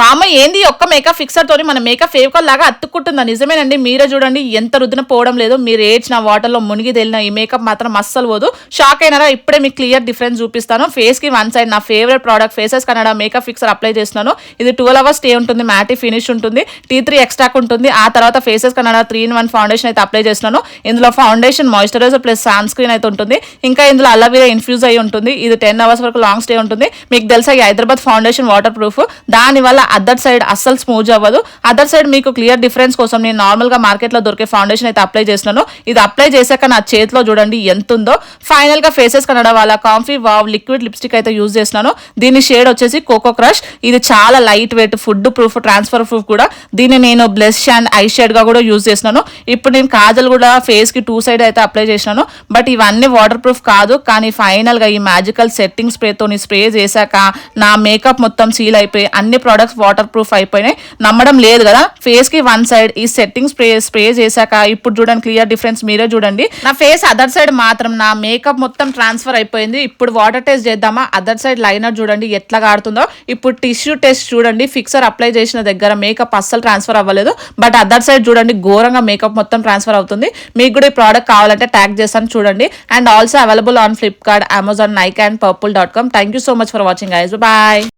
వామ ఏంది ఒక్క మేకప్ ఫిక్సర్ తోని మన మేకప్ ఫేవికాల్ లాగా అతుక్కుంటుందా? నిజమేనండి, మీరే చూడండి ఎంత రుద్దిన పోవడం లేదు. మీరు ఏడ్చిన వాటర్లో మునిగి తేలిన ఈ మేకప్ మాత్రం అస్సలు పోదు. షాక్ అయినారా? ఇప్పుడే మీకు క్లియర్ డిఫరెన్స్ చూపిస్తాను. ఫేస్ కి వన్ సైడ్ నా favourite product faces Kannada makeup fixer apply చేస్తున్నాను. ఇది 12 hours స్టే ఉంటుంది, మ్యాటీ ఫినిష్ ఉంటుంది, T3 ఎక్స్ట్రాక్ ఉంటుంది. ఆ తర్వాత ఫేసెస్ కన్నడ 3-in-1 ఫౌండేషన్ అయితే అప్లై చేస్తున్నాను. ఇందులో foundation, moisturiser plus sunscreen అయితే ఉంటుంది. ఇంకా ఇందులో అలోవెరా ఇన్ఫ్యూజ్ అయ్యి ఉంటుంది. ఇది 10 hours వరకు లాంగ్ స్టే ఉంటుంది. మీకు తెలుసా ఈ హైదరాబాద్ ఫౌండేషన్ వాటర్ ప్రూఫ్, దానివల్ల అదర్ సైడ్ అస్సలు స్మూజ్ అవ్వదు. అదర్ సైడ్ మీకు క్లియర్ డిఫరెన్స్ కోసం నేను నార్మల్ గా మార్కెట్ లో దొరికే ఫౌండేషన్ అయితే అప్లై చేస్తున్నాను. ఇది అప్లై చేశాక నా చేతిలో చూడండి ఎంత ఉందో. ఫైనల్ గా ఫేసెస్ కన్నడ వాళ్ళ కాంఫీ వావ్ లిక్విడ్ లిప్స్టిక్ అయితే యూజ్ చేస్తున్నాను. దీని షేడ్ వచ్చేసి కోకో క్రష్. ఇది చాలా light weight, food proof, transfer proof కూడా. దీన్ని నేను బ్లష్ అండ్ ఐ షేడ్ గా కూడా యూజ్ చేస్తున్నాను. ఇప్పుడు నేను కాజల్ కూడా ఫేస్ కి 2 సైడ్ అయితే అప్లై చేసినాను. బట్ ఇవన్నీ వాటర్ ప్రూఫ్ కాదు, కానీ ఫైనల్ గా ఈ మ్యాజికల్ సెట్టింగ్ స్ప్రే తోని స్ప్రే చేశాక నా మేకప్ మొత్తం సీల్ అయిపోయి అన్ని ప్రొడక్ట్స్ వాటర్ ప్రూఫ్ అయిపోయినాయి. నమ్మడం లేదు కదా? ఫేస్ కి వన్ సైడ్ ఈ సెట్టింగ్ స్ప్రే చేశాక ఇప్పుడు చూడండి క్లియర్ డిఫరెన్స్, మీరే చూడండి. నా ఫేస్ అదర్ సైడ్ మాత్రం నా మేకప్ మొత్తం ట్రాన్స్ఫర్ అయిపోయింది. ఇప్పుడు వాటర్ టెస్ట్ చేద్దామా? అదర్ సైడ్ లైనర్ చూడండి ఎట్లా కాడుతుందో. ఇప్పుడు టిష్యూ టెస్ట్ చూడండి. ఫిక్సర్ అప్లై చేసిన దగ్గర మేకప్ అస్సలు ట్రాన్స్ఫర్ అవ్వలేదు, బట్ అదర్ సైడ్ చూడండి ఘోరంగా మేకప్ మొత్తం ట్రాన్స్ఫర్ అవుతుంది. మీకు కూడా ఈ ప్రోడక్ట్ కావాలంటే ట్యాగ్ చేస్తాను చూడండి. And also available on Flipkart, Amazon, Nykaa and purple.com. Thank you so much for watching guys. Bye.